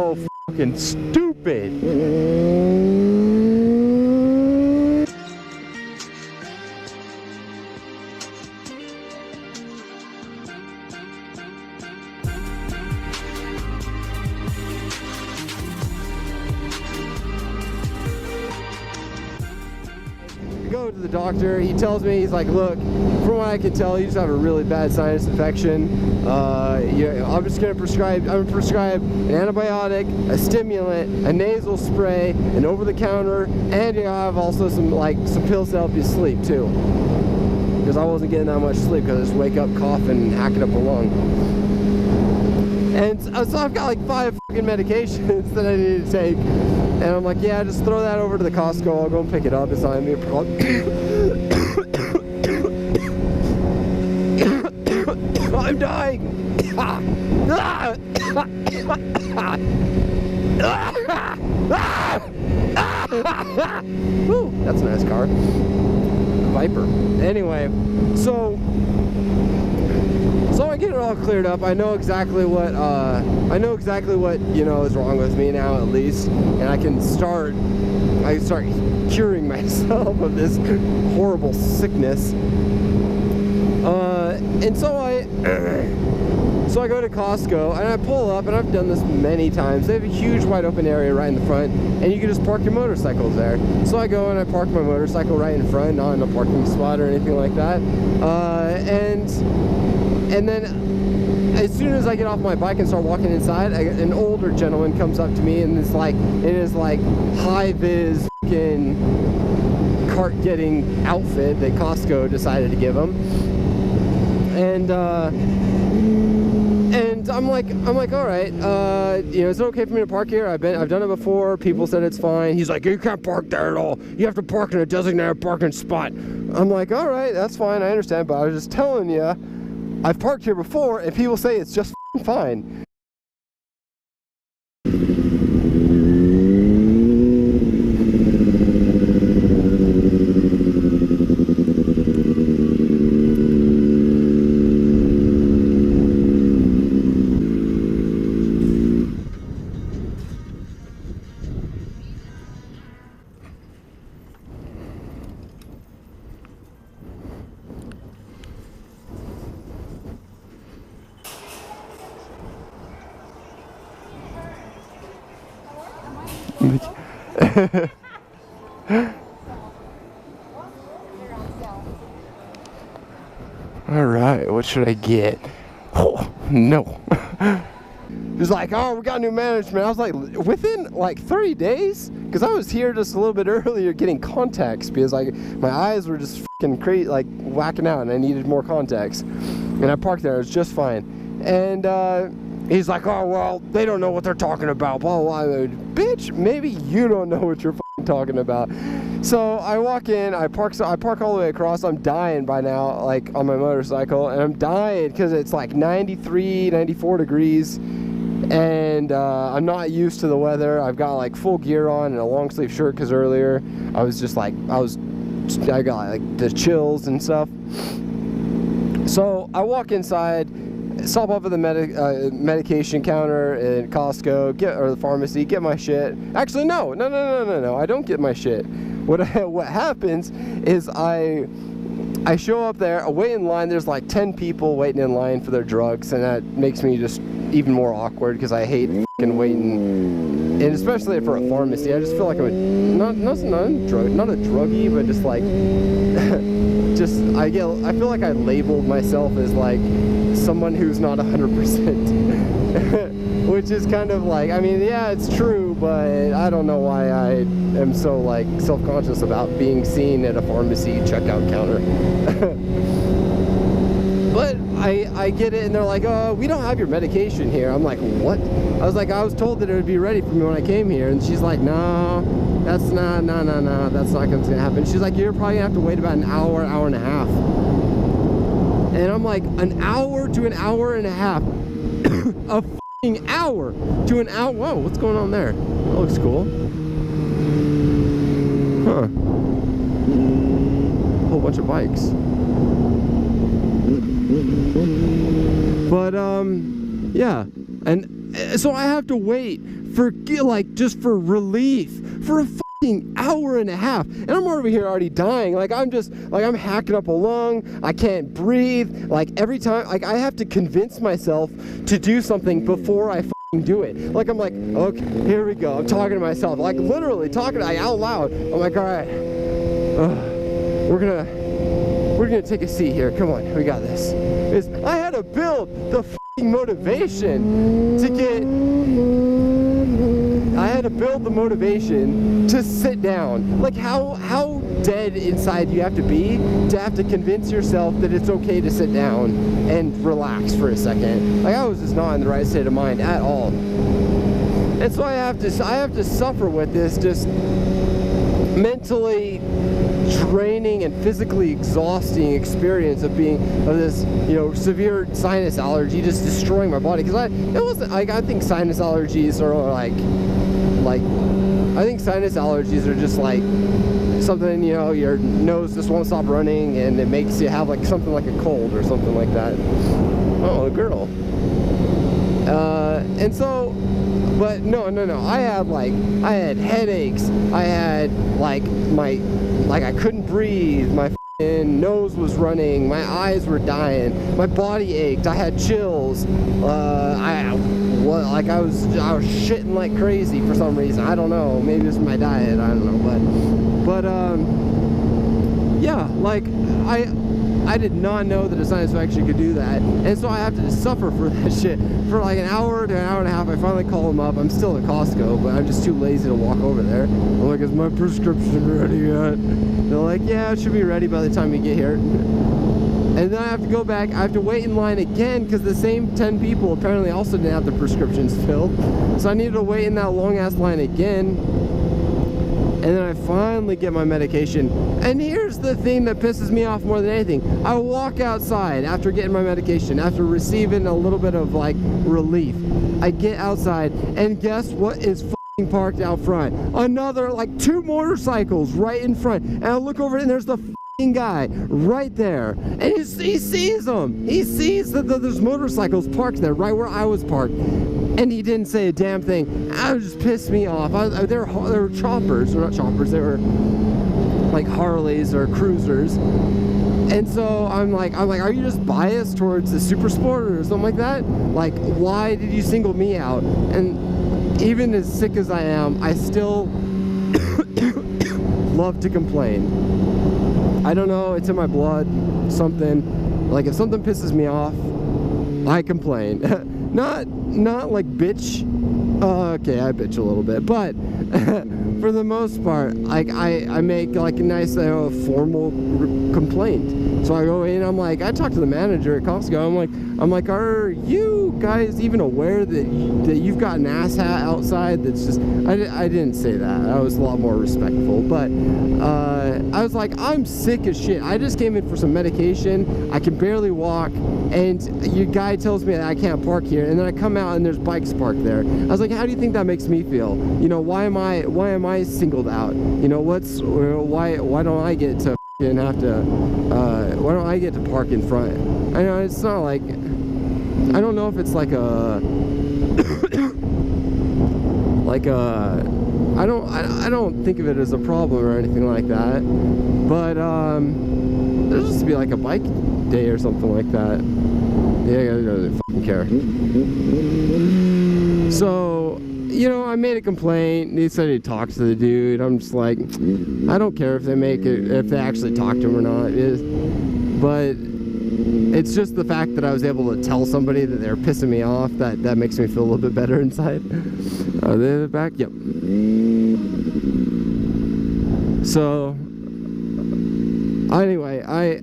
so fucking stupid. Go to the doctor. He tells me, he's like, look, from what I can tell, you just have a really bad sinus infection. I'm just gonna prescribe. I'm gonna prescribe an antibiotic, a stimulant, a nasal spray, an over-the-counter, and you have also some pills to help you sleep too. Because I wasn't getting that much sleep because I just wake up coughing and hacking up a lung. And so I've got like 5 fucking medications that I need to take. And I'm like, yeah, just throw that over to the Costco. I'll go and pick it up. It's not gonna be a problem. I'm dying. Woo, that's a nice car. Viper. Anyway, so I get it all cleared up. I know exactly what is wrong with me now, at least, and I can start curing myself of this horrible sickness. And so I go to Costco and I pull up, and I've done this many times. They have a huge wide open area right in the front, and you can just park your motorcycles there. So I go and I park my motorcycle right in front, not in a parking spot or anything like that. And then as soon as I get off my bike and start walking inside, an older gentleman comes up to me and is like, in his like high-vis fucking cart-getting outfit that Costco decided to give him. And I'm like, all right, is it okay for me to park here? I've done it before. People said it's fine. He's like, you can't park there at all. You have to park in a designated parking spot. I'm like, all right, that's fine. I understand, but I was just telling you, I've parked here before, and people say it's just fine. All right, what should I get? Oh, no. He's like, oh, we got new management. I was like, within like 30 days? Because I was here just a little bit earlier getting contacts because like my eyes were just fucking crazy, like whacking out, and I needed more contacts. And I parked there, it was just fine. And he's like, oh, well, they don't know what they're talking about, blah, blah, blah. Bitch, maybe you don't know what you're talking about. So I walk in, I park all the way across. I'm dying by now, like on my motorcycle, and I'm dying because it's like 93, 94 degrees, and I'm not used to the weather. I've got like full gear on and a long sleeve shirt because earlier I was just like, I got like the chills and stuff. So I walk inside, stop up at the medication counter at Costco, or the pharmacy, get my shit. Actually, no, I don't get my shit. What happens is I show up there, I wait in line. There's like 10 people waiting in line for their drugs, and that makes me just even more awkward because I hate fucking waiting, and especially for a pharmacy. I just feel like I'm not a druggie, but just like I feel like I labeled myself as like someone who's not 100%, which is kind of like, I mean, yeah, it's true, but I don't know why I am so like self-conscious about being seen at a pharmacy checkout counter. But I get it, and they're like, oh, we don't have your medication here. I'm like, what? I was like, I was told that it would be ready for me when I came here, and she's like, no, that's not gonna happen. She's like, you're probably gonna have to wait about an hour, hour and a half. And I'm like, an hour to an hour and a half. A f***ing hour to an hour. Whoa, what's going on there? That looks cool. Huh. A whole bunch of bikes. But, yeah. And so I have to wait just for relief for a fucking hour and a half, and I'm over here already dying. Like I'm hacking up a lung. I can't breathe. Like every time, like I have to convince myself to do something before I do it. Like I'm like, okay, here we go. I'm talking to myself, like literally talking out loud. I'm like, all right, we're gonna take a seat here. Come on, we got this. I had to build the motivation to get. I had to build the motivation to sit down. Like how dead inside you have to be to have to convince yourself that it's okay to sit down and relax for a second. Like I was just not in the right state of mind at all. And so I have to suffer with this just mentally draining and physically exhausting experience of this, you know, severe sinus allergy just destroying my body. Because it wasn't like, I think sinus allergies are I think sinus allergies are just like something, you know, your nose just won't stop running and it makes you have like something like a cold or something like that. Oh, a girl. And so, but no, I had headaches. I had I couldn't breathe. My nose was running. My eyes were dying. My body ached. I had chills. I was shitting like crazy for some reason. I don't know. Maybe it's my diet. I don't know. But yeah, like I did not know that a sinus infection could do that, and so I have to just suffer for that shit for like an hour to an hour and a half. I finally call them up. I'm still at Costco, but I'm just too lazy to walk over there. I'm like, is my prescription ready yet? They're like, yeah, it should be ready by the time you get here. And then I have to go back. I have to wait in line again because the same 10 people apparently also didn't have the prescriptions filled. So I needed to wait in that long ass line again. And then I finally get my medication. And here's the thing that pisses me off more than anything. I walk outside after getting my medication, after receiving a little bit of like relief. I get outside and guess what is f***ing parked out front? Another like 2 motorcycles right in front. And I look over and there's the f***ing guy right there. And he sees them. He sees that there's motorcycles parked there right where I was parked. And he didn't say a damn thing. It just pissed me off. They were choppers, or not choppers, they were like Harleys or cruisers. And so I'm like, are you just biased towards the super sport or something like that? Like, why did you single me out? And even as sick as I am, I still love to complain. I don't know, it's in my blood, something. Like, if something pisses me off, I complain. Not like bitch. Okay, I bitch a little bit, but for the most part, like I make like a nice formal complaint. So I go in, I talk to the manager at Costco. I'm like, are you guys even aware that you've got an ass hat outside? That's just, I didn't say that. I was a lot more respectful, but I was like, I'm sick as shit. I just came in for some medication. I can barely walk, and your guy tells me that I can't park here, and then I come out and there's bikes parked there. I was like, how do you think that makes me feel? You know, why am I singled out? You know, why don't I get to have to why don't I get to park in front? I know it's not like, I don't know if it's like a I don't think of it as a problem or anything like that, but there's just to be like a bike day or something like that. Yeah, I don't fucking care. So, you know, I made a complaint. He said he'd talk to the dude. I'm just like, I don't care if they actually talk to him or not. But it's just the fact that I was able to tell somebody that they're pissing me off that makes me feel a little bit better inside. Are they in the back? Yep. So, anyway, I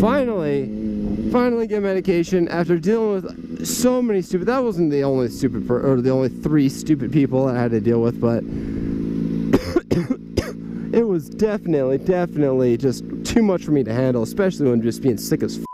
finally get medication after dealing with so many stupid. That wasn't the only stupid or the only 3 stupid people I had to deal with, but it was definitely just too much for me to handle, especially when just being sick as f.